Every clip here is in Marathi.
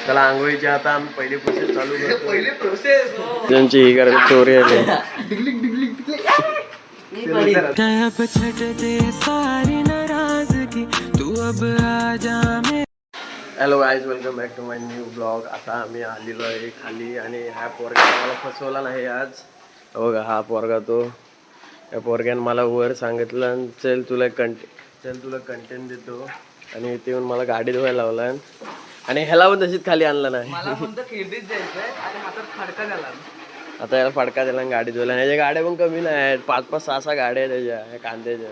त्याला आंघोळीची आता आम्ही पहिली प्रोसेस चालू करतो. पहिली प्रोसेस त्यांची ही करायची चोरी आली. Hello guys, welcome back to my new blog. आता आम्ही आलेलो आहे खाली आणि ह्या पोरग्याने मला फसवला नाही आज. बघा हा पोरगा तो. या पोरग्याने मला वर सांगितलं चल तुला कंटेंट देतो आणि इथे येऊन मला गाडी धुवायला लावला आणि ह्याला पण तशीच खाली आणलं नाही. आता याला फडका दिला आणि गाडी धुवायला. ह्याच्या गाड्या पण कमी नाही आहेत, 5-5, 6-6 गाड्या आहेत त्याच्या कांद्याच्या.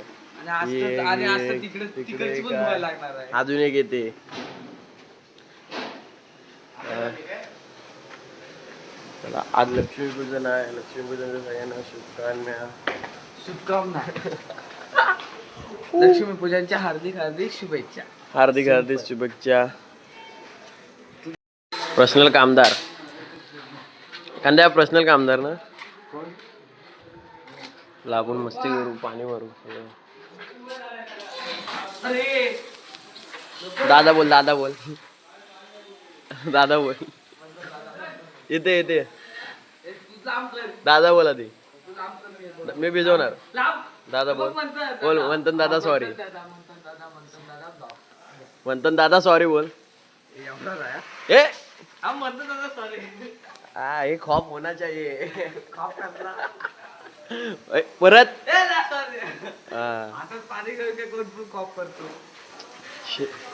अजून एक येते. आज लक्ष्मीपूजन आहे. लक्ष्मीपूजनच्या सगळ्यांना शुभकामना. लक्ष्मीपूजनच्या हार्दिक हार्दिक शुभेच्छा. हार्दिक हार्दिक शुभेच्छा. पर्सनल कामदार कांद्या, पर्सनल कामदार ना. लागून मस्ती करू, पाणी मारू. दादा बोल, दादा बोल, दादा बोल. येते येते दादा बोला ते मी भिजवणार. दादा बोल बोल. म्हणतात दादा सॉरी. म्हणतात दादा सॉरी बोल. ए हा हे खॉप होना चाहिए. परत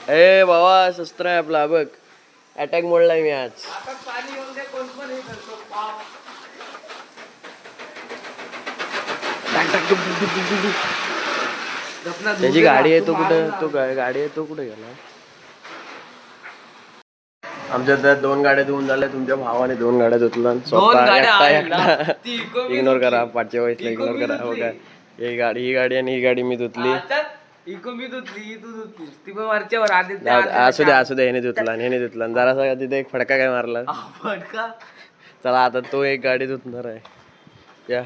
ए बाबा शस्त्र आहे आपला. बघ अटॅक मोडलाय मी आज. त्याची गाडी आहे तो कुठं, तो गाडी आहे तो कुठे गेला. आमच्या त्या 2 गाड्या धुवून झाल्या. तुमच्या भावाने 2 गाड्या धुतल्या. इग्नोर करा, पाठच्या वयसला इग्नोर करा. हो काय, ही गाडी आणि ही गाडी मी धुतली. असू द्या असू द्या. ह्याने धुतला ह्याने धुतला. जरासा तिथे एक फडका काय मारला. चला आता तो एक गाडी धुतणार आहे. या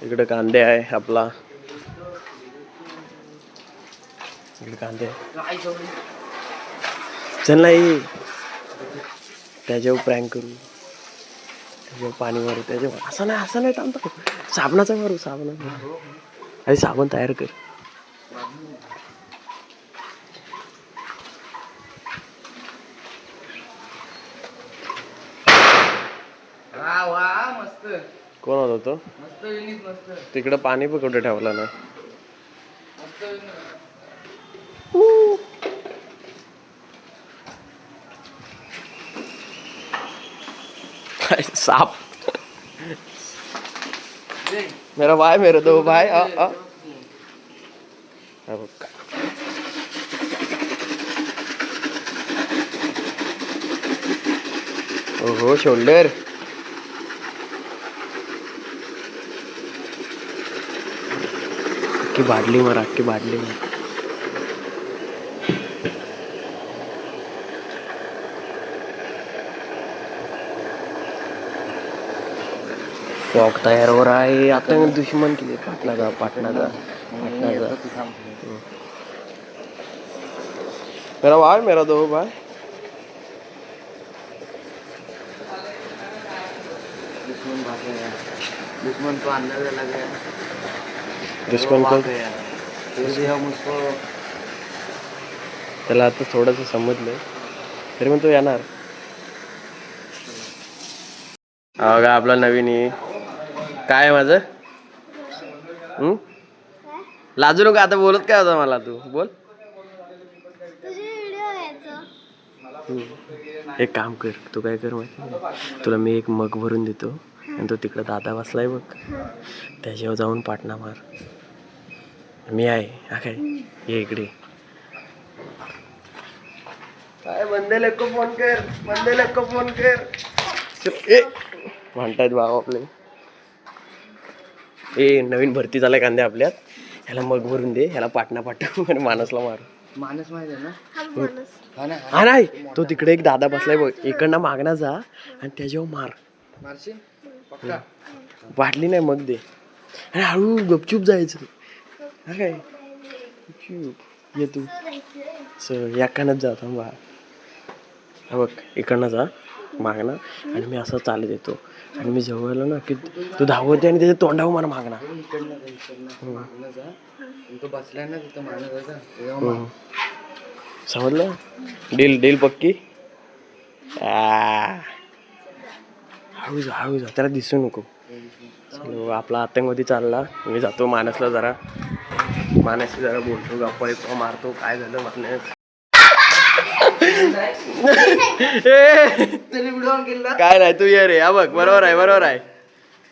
इकडे कांदे आहे आपला. इकडे कांदे चल नाही त्याच्यावर प्रँक करू, त्याच्यावर पाणी मारू, त्याच्यावर असं नाही थांबतो. साबणाचा मारू, साबणाचा. अरे साबण तयार कर. कोण होता तो? तिकडं पाणी पण कुठे ठेवलं ना. साप. मेरा भाई, मेरे 2 भाई. ओहो शोल्डर. अख्खी बाटली मार, अख्खी बाटली मार. वॉक तयार हो रहा है. आता दुश्मन के लिए पाटना जा. मेरा भाई, मेरा 2 भाई. दुश्मन को अंदाजा लग गया. दुश्मन को त्याला आता थोडंसं समजलंय तरी पण तो येणार. बघा आपला नवीन. काय माझं लाजू नका. आता बोलत काय होता मला. तू बोल. एक काम कर, तू काय कर माहिती, तुला मी एक मग भरून देतो आणि तो तिकडं दादा बसलाय बघ, त्याच्यावर जाऊन पाटणा मार. मी आहे हा काय, ये इकडे. काय बंदेले को फोन कर, बंदेले को फोन कर. म्हणतात बाबा आपले. ए नवीन भरती झालाय कांद्या आपल्यात. ह्याला मग भरून दे, ह्याला पाटणा पाठव आणि मानसला मार. मानस माहिती आहे ना. हा नाही, तो तिकडे एक दादा बसलाय बघ, इकडनं मागणा जा आणि त्याच्यावर मार. वाटली नाही मग दे आणि हळू गपचूप जायचं. हा काय गपचूप. ये तू याकडनंच जा थांबा. हा बघ इकडनं जा मागणं आणि मी असं चालत येतो आणि मी जवळ आलो ना की तू धावते आणि त्याच्या तोंडावर मला मागणार. मागणं जा. आणि तो बसलाय ना तिथं मागणं जा तेव्हा हम्म. माग. समजलं डील डील पक्की. हळू जा हळू जा त्याला दिसू नको. चलो, आपला आतंकवादी चालला. मी जातो मानसला जरा मानसशी जरा बोलतो गप्पा बिप्पा मारतो काय झालं मानस. काय नाही तू ये रे हा बघ बरोबर आहे बरोबर आहे.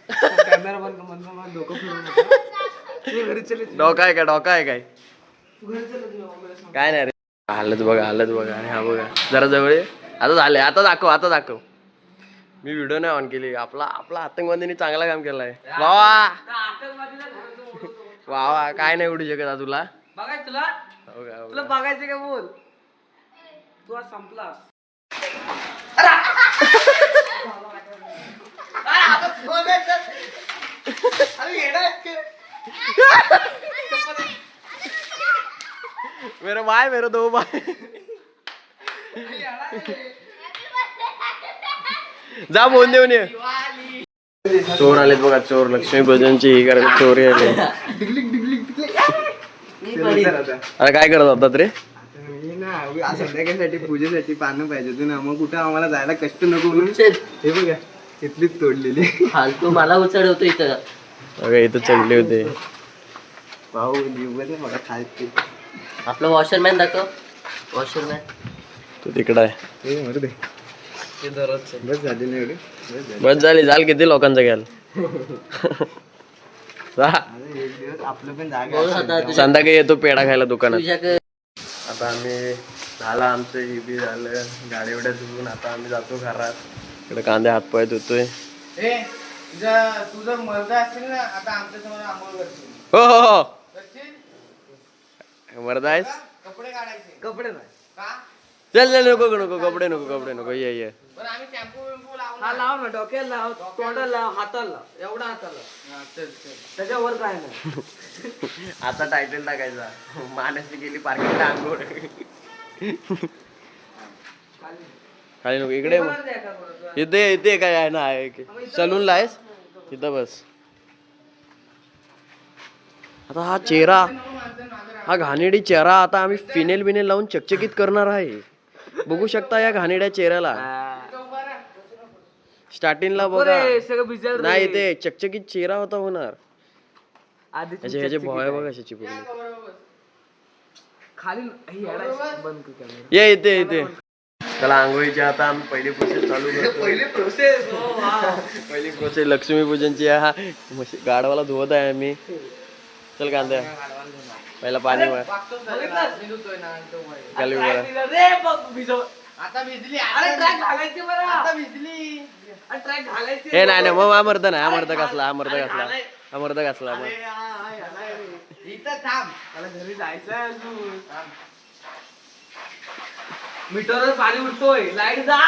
कॅमेरा बंद कर, बंद कर, डोकं फिरवू नका. डोका आहे का डोका आहे काय काय नाही रे. हालत बघा आणि हा बघा जरा जवळ ये. आता झाले आता दाखव. मी व्हिडिओ नाही ऑन केली. आपला आतंकवादीने चांगला काम केलाय. वा काय नाही उडू शकत तुला बघायचं तुला बघायचं का बोल. तू आज संपलास. मेरा भाई मेरा दो भाई. जा बोल देऊन ये. चोर आलेत बघा चोर लक्ष्मीपूजनची ही करायला चोरी आले. अरे काय करत होतात रे. संध्याकाळसाठी पूजेसाठी पानं पाहिजे होती ना मग कुठं आम्हाला जायला कष्ट नको म्हणून हे बघा इथलीच तोडलेली. तू मला उचलवतो इथं. बघा इथं चढले होते. भाऊ जीव मला खायचे. आपलं वॉशरमॅन दाखव. वॉशरमॅन तू तिकडं आहे. ते मरू दे. ते दररोज बस झाली नाही एवढी. बस झाली जाल किती लोकांचं घ्याल. एक दिवस आपलं पण जागा संध्याकाळी येतो पेढा खायला दुकानात. तुझ्याकडे आता आम्ही झालं आमचं हे बी झालं गाडी एवढ्या धुवून आता आम्ही जातो घरात. इकडे कांदे हातपाय धुतोय. तुझं मर्द असेल ना आता आमच्या समोर आंघोळ करशील. हो करशील? मरदा आहेस. कपडे काढायचे. कपडे नाही का चल नको कपडे नको ये पण आम्ही शॅम्पू विम्पू लाव ना डोक्याला लाव तोंडाला लाव हाताला लाव एवढा हाताला त्याच्यावर काय नाही. आता टायटल टाकायचा मानसी गेली पार्किंगला आंघोळ. खाली नको इकडे इथे काय आहे ना सलूनला आहेस तिथं बस. आता हा चेहरा हा घाणेरडी चेहरा आता आम्ही फिनेल बिनेल लावून चकचकीत करणार आहे. बघू शकता या घाणेरड्या चेहऱ्याला. स्टार्टिंगला बघा नाही ते चकचकीत चेहरा होता होणार. ह्याचे भोय बघा अशी पुढे ये इथे. त्याला आंघोळीच्या आता आम्ही पहिली प्रोसेस चालू करतो. पहिली प्रोसेस लक्ष्मीपूजनची आहे. गाडवाला धुवत आहे आम्ही. चल कांद्या पहिला पाणी खाली हे नाही मग अमर्द नाही अमर्द कसला घरी जायचंय अजून. मीटरवर पाणी उठतोय लाईट जा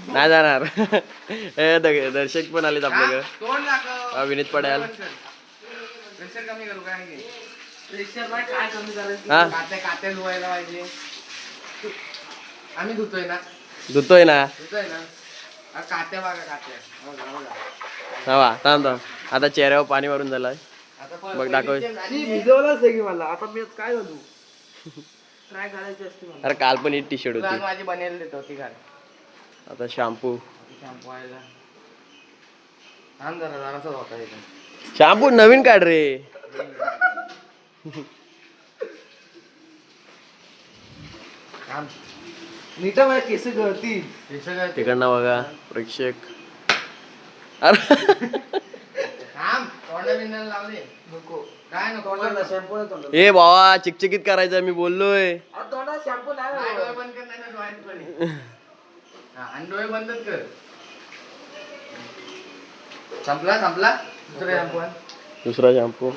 नाही जाणार. हे दर्शक पण आलेत आपल्याकडे. विनीत पड्याल प्रेशर कमी करू प्रेशर काय कमी करायचं. कात्या धुवायला पाहिजे. आम्ही धुतोय ना कात्या बघा कात्या. हा थांब आता चेहऱ्यावर पाणी मारून झालाय. बघ दाखव. भिजवलाच आहे की मला आता मी काय घालू. ट्राय घालायची असते मला. अरे काल पण ही टी शर्ट होती. माझी बनेल देतो ती घाल. आता शॅम्पू व्हायला थांब जरासा होता इथे. शॅम्पू नवीन काढ रे. नीट माझ्या केस गळतील. तिकडनं बघा प्रेक्षक. अरे ए बाबा चिकचिकीत करायचं मी बोललोय. शॅम्पू नाही डोळे बंदच कर. संपला दुसरा शॅम्पू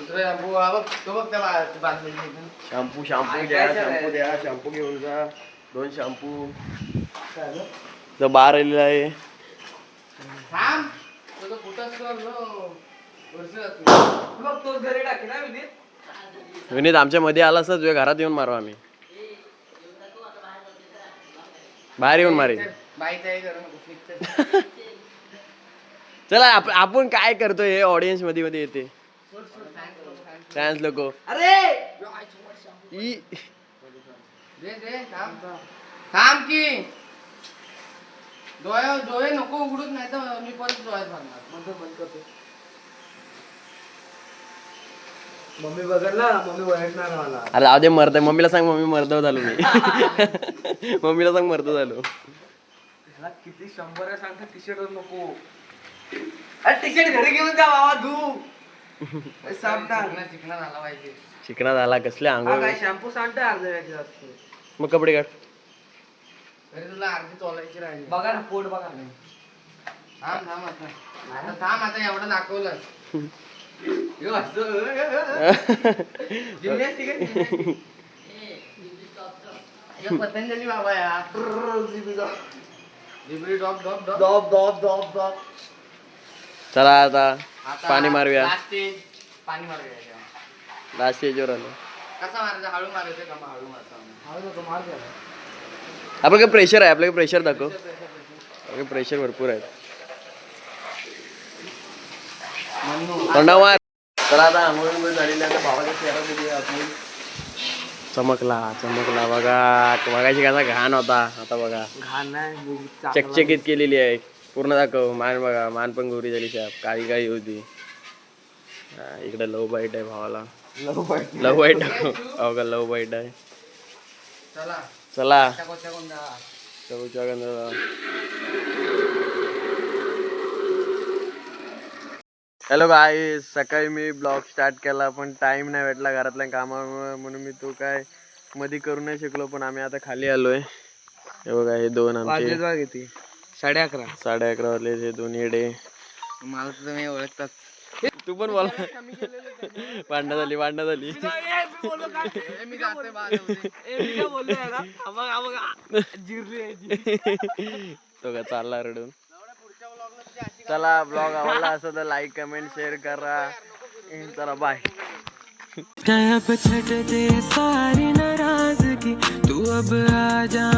शॅम्पू घेऊन जा. 2 शॅम्पू बार आलेला आहे. विनीत आमच्या मध्ये आला असता तुझ्या घरात येऊन मारू आम्ही. बाहेर येऊन मारेल. चला आपण काय करतोय हे ऑडियन्स मध्ये मध्ये येते फॅन्स लोक. अरे थांब की डोळे नको उघडूच नाही तर मी परत डोळ्यात घालणार. बंद करतो. मम्मी बघल ना, मम्मी ओळखणार मला. अरे जाऊ दे मरत. मम्मीला सांग मम्मी मर्द झालो मी. मम्मीला सांग मर्द झालो. किती 100 सांगतो टी शर्ट नको. अरे टी शर्ट घरी घेऊन जा बाबा धू. चिकना झाला पाहिजे. चिकना झाला कसले आंघोळ. काय शॅम्पू सांगता अर्ध्या मग कपडे काढ. तरी तुला अर्धी चोलायची राहिली. बघा ना पोट बघा ना. थांब आता एवढं दाखवलं. पतंजली बाबा यार. डॉप डॉप डॉप डॉप डॉप डॉप डॉप. चला आता पाणी मारूया. पाणी मारूया. लास्ट स्टेजवर आलो. कसा मारायचा? हळू मारायचं का? हळू मारतो. आपल्याकडे प्रेशर आहे. आपल्याकडे प्रेशर दाखव. आपल्याकडे प्रेशर भरपूर आहे. तोंडावर. चला आता आंघोळ झालेली आता भावाच्या चेहरा बघूया आपण. चमकला चमकला बघा. मगाशी कसा घाण होता आता बघा घाण नाही. चकचकीत केलेली आहे. पूर्ण दाखव. मान बघा. मान पण गोरी झाली शाप. काळी काळी होती. इकडे लव बाईट आहे भावाला. लव बाईट हो का? लव बाईट आहे. चला चौच्या गंधाला. हॅलो गाईस. सकाळी मी ब्लॉग स्टार्ट केला पण टाइम नाही भेटला घरातल्या कामामुळे म्हणून मी तो काय मध्ये करू नाही शकलो. पण आम्ही आता खाली आलोय. हे बघा हे दोन आमचे 11:30 11:30 वाजले. हे दोन येडे. मला तुझं मी ओळखतात. तू पण बोला. भांडणं झाली भांडणं झाली. मी जाते तो का चालला रडून. चला ब्लॉग आवडला असं तर लाईक कमेंट शेअर करा. चला बाय. सारी नाराजगी तू अब आ जा.